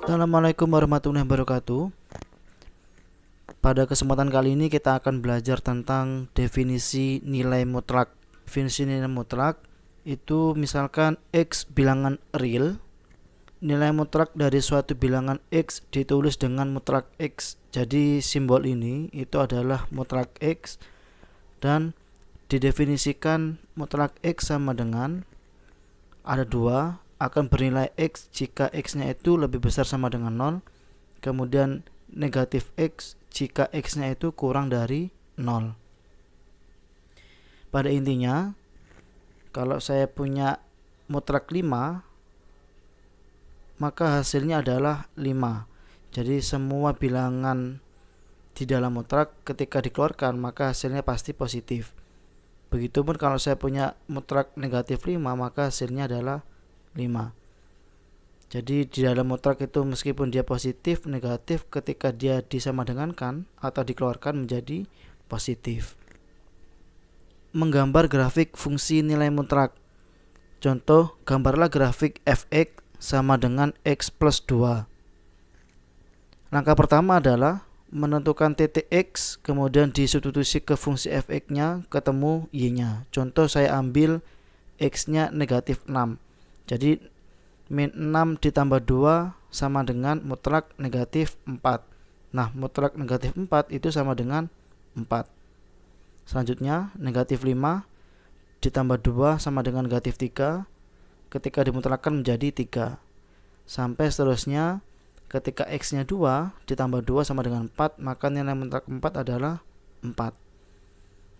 Assalamualaikum warahmatullahi wabarakatuh. Pada kesempatan kali ini kita akan belajar tentang definisi nilai mutlak. Definisi nilai mutlak itu misalkan X bilangan real, nilai mutlak dari suatu bilangan X ditulis dengan mutlak X. Jadi simbol ini itu adalah mutlak X, dan didefinisikan mutlak X sama dengan ada dua, akan bernilai X jika X-nya itu lebih besar sama dengan 0, kemudian negatif X jika X-nya itu kurang dari 0. Pada intinya, kalau saya punya mutlak 5, maka hasilnya adalah 5. Jadi semua bilangan di dalam mutlak ketika dikeluarkan maka hasilnya pasti positif. Begitupun kalau saya punya mutlak negatif 5, maka hasilnya adalah 5. Jadi di dalam mutlak itu meskipun dia positif, negatif, ketika dia disamadengankan atau dikeluarkan menjadi positif. Menggambar grafik fungsi nilai mutlak. Contoh, gambarlah grafik fx sama dengan x plus 2. Langkah pertama adalah menentukan titik x, kemudian disubstitusi ke fungsi fx-nya, ketemu y-nya. Contoh, saya ambil x-nya negatif 6. Jadi min 6 ditambah 2 sama dengan mutlak negatif 4. Nah, mutlak negatif 4 itu sama dengan 4. Selanjutnya, negatif 5 ditambah 2 sama dengan negatif 3. Ketika dimutlakkan menjadi 3. Sampai seterusnya, ketika x-nya 2 ditambah 2 sama dengan 4, maka nilai mutlak 4 adalah 4.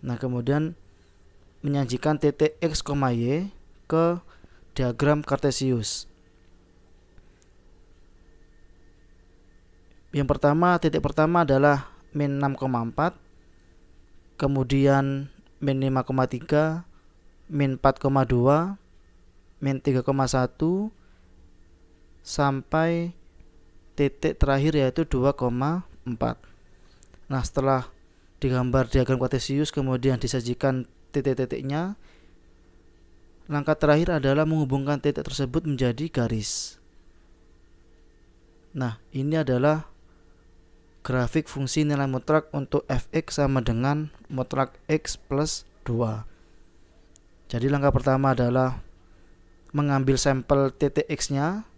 Nah, kemudian menyajikan titik x, y ke diagram Kartesius. Yang pertama, titik pertama adalah min 6,4, kemudian min 5,3, min 4,2, min 3,1, sampai titik terakhir yaitu 2,4. Nah, setelah digambar diagram Kartesius kemudian disajikan titik-titiknya, langkah terakhir adalah menghubungkan titik tersebut menjadi garis. Nah, ini adalah grafik fungsi nilai mutlak untuk fx sama dengan mutlak x plus 2. Jadi langkah pertama adalah mengambil sampel titik x-nya,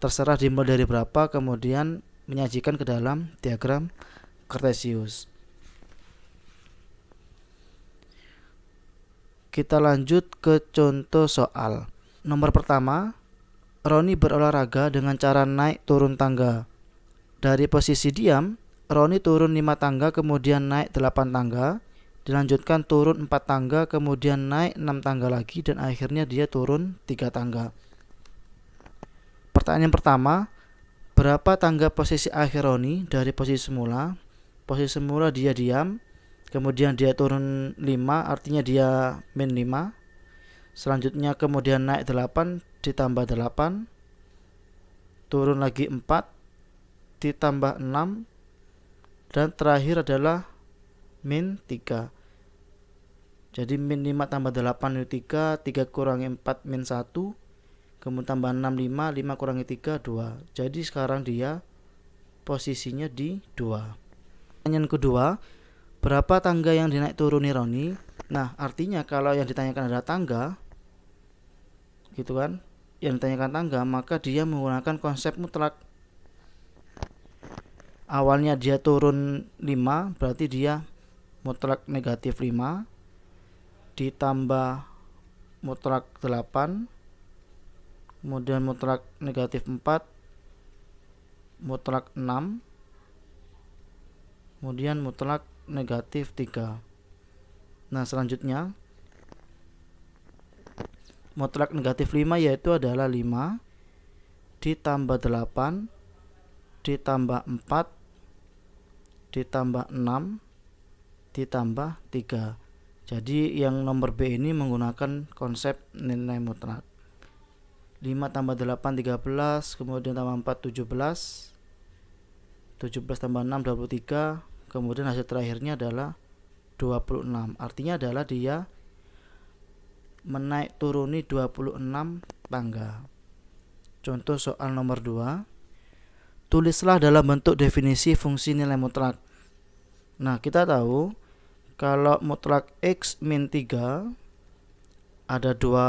terserah dimulai dari berapa, kemudian menyajikan ke dalam diagram Kartesius. Kita lanjut ke contoh soal. Nomor pertama, Roni berolahraga dengan cara naik turun tangga. Dari posisi diam, Roni turun 5 tangga kemudian naik 8 tangga, dilanjutkan turun 4 tangga kemudian naik 6 tangga lagi, dan akhirnya dia turun 3 tangga. Pertanyaan pertama, berapa tangga posisi akhir Roni dari posisi semula? Posisi semula dia diam, kemudian dia turun 5, artinya dia min 5. Selanjutnya kemudian naik 8 ditambah 8, turun lagi 4 ditambah 6, dan terakhir adalah min 3. Jadi min 5 tambah 8 itu 3, 3 kurangi 4 min 1, kemudian tambah 6 5, 5 kurangi 3 2. Jadi sekarang dia posisinya di 2. Pertanyaan kedua, berapa tangga yang dinaik turuni Roni? Nah, artinya kalau yang ditanyakan adalah tangga, gitu kan, yang ditanyakan tangga, maka dia menggunakan konsep mutlak. Awalnya dia turun 5, berarti dia mutlak negatif 5 ditambah mutlak 8, kemudian mutlak negatif 4, mutlak 6, kemudian mutlak negatif 3. Nah, selanjutnya mutlak negatif 5 yaitu adalah 5 ditambah 8 ditambah 4 ditambah 6 ditambah 3. Jadi yang nomor B ini menggunakan konsep nilai mutlak. 5 tambah 8 13, kemudian tambah 4 17, 17 tambah 6 23, kemudian hasil terakhirnya adalah 26. Artinya adalah dia menaik turuni 26 tangga. Contoh soal nomor 2. tulislah dalam bentuk definisi fungsi nilai mutlak. Nah, kita tahu kalau mutlak X min 3 ada dua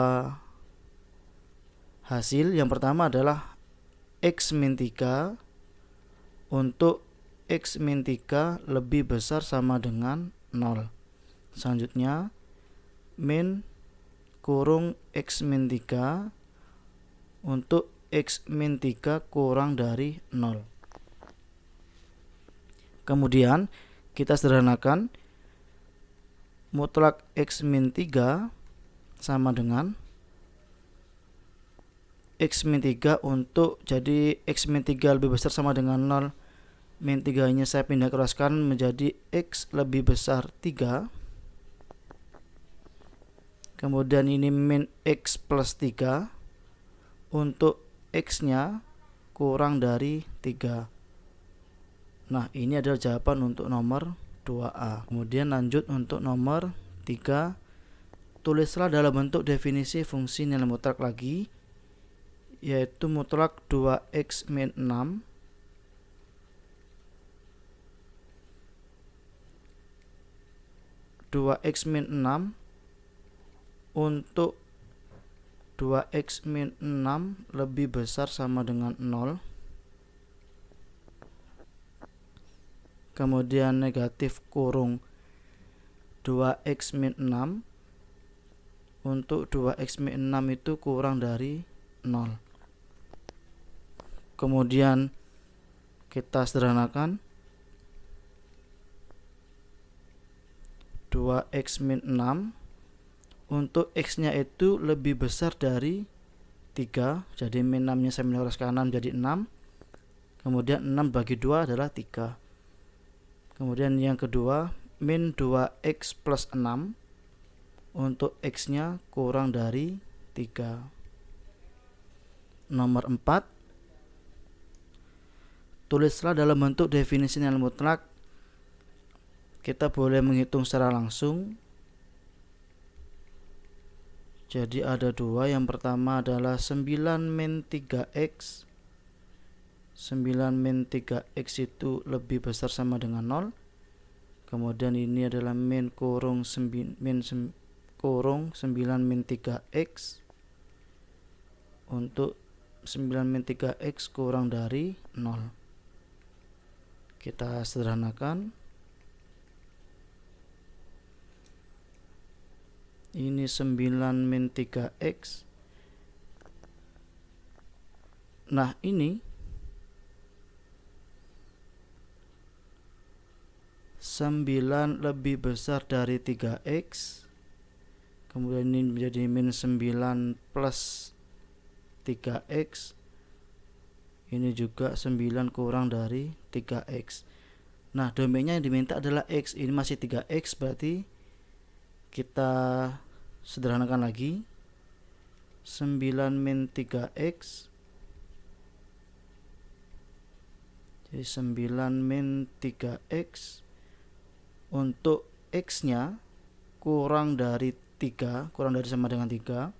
hasil. Yang pertama adalah X min 3 untuk X min 3 lebih besar sama dengan 0. Selanjutnya min kurung X min 3 untuk X min 3 kurang dari 0. Kemudian kita sederhanakan, mutlak X min 3 sama dengan X min 3 untuk, jadi X min 3 lebih besar sama dengan 0. Min 3 nya saya pindah keraskan menjadi X lebih besar 3. Kemudian ini min X plus 3 untuk X nya kurang dari 3. Nah, ini adalah jawaban untuk nomor 2A. Kemudian lanjut untuk nomor 3. Tulislah dalam bentuk definisi fungsi nilai mutlak lagi, yaitu mutlak 2X min 6 2X min 6 untuk 2X min 6 lebih besar sama dengan 0. Kemudian negatif kurung 2X min 6 untuk 2X min 6 itu kurang dari 0. Kemudian kita sederhanakan, 2X min 6 untuk X nya itu lebih besar dari 3. Jadi min 6 nya saya minus ke kanan menjadi 6. Kemudian 6 bagi 2 adalah 3. Kemudian yang kedua, min 2X plus 6 untuk X nya kurang dari 3. Nomor 4. Tulislah dalam bentuk definisi nilai mutlak. Kita boleh menghitung secara langsung. Jadi ada dua. Yang pertama adalah 9 min 3X. 9 min 3X itu lebih besar sama dengan 0. Kemudian ini adalah min kurung 9 min 3X untuk 9 min 3X kurang dari 0. Kita sederhanakan. Ini 9 min 3X. Nah, ini 9 lebih besar dari 3X. Kemudian ini menjadi min 9 plus 3X. Ini juga 9 kurang dari 3X. Nah, domainnya yang diminta adalah X. Ini masih 3X, berarti kita sederhanakan lagi. 9 min 3X. Jadi 9 min 3X untuk X nya kurang dari 3, kurang dari sama dengan 3.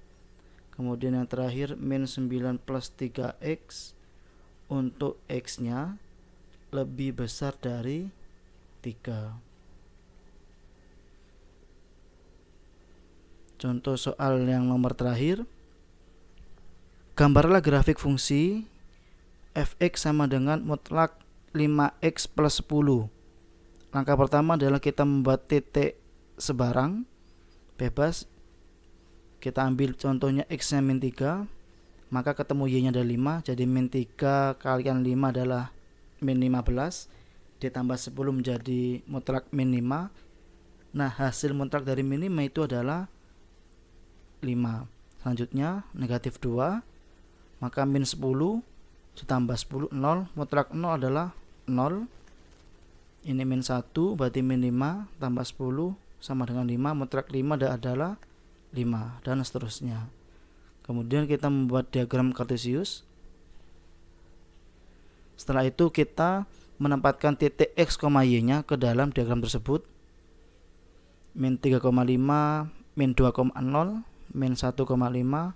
Kemudian yang terakhir min 9 plus 3X untuk X nya lebih besar dari 3. Contoh soal yang nomor terakhir. Gambarlah grafik fungsi fx sama dengan mutlak 5x plus 10. Langkah pertama adalah kita membuat titik sebarang bebas. Kita ambil contohnya x nya min 3, maka ketemu y nya ada 5. Jadi min 3 kalikan 5 adalah min 15, ditambah 10 menjadi mutlak min 5. Nah, hasil mutlak dari min 5 itu adalah 5. Selanjutnya negatif 2, maka min 10 ditambah 10 0, mutlak 0 adalah 0. Ini min 1 berarti min 5 tambah 10 sama dengan 5, mutlak 5 adalah 5, dan seterusnya. Kemudian kita membuat diagram kartesius. Setelah itu kita menempatkan titik x, y nya ke dalam diagram tersebut. Min 3,5, min 2,0, min 1,5,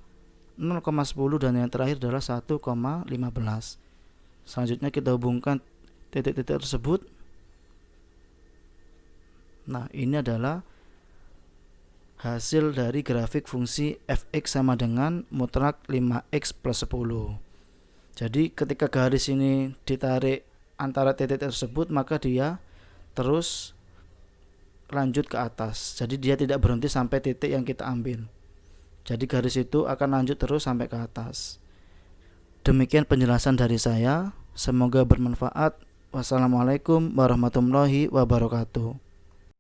0,10, dan yang terakhir adalah 1,15. Selanjutnya kita hubungkan titik-titik tersebut. Nah, ini adalah hasil dari grafik fungsi fx sama dengan mutlak 5x plus 10. Jadi ketika garis ini ditarik antara titik tersebut, maka dia terus lanjut ke atas. Jadi dia tidak berhenti sampai titik yang kita ambil. Jadi garis itu akan lanjut terus sampai ke atas. Demikian penjelasan dari saya. Semoga bermanfaat. Wassalamualaikum warahmatullahi wabarakatuh.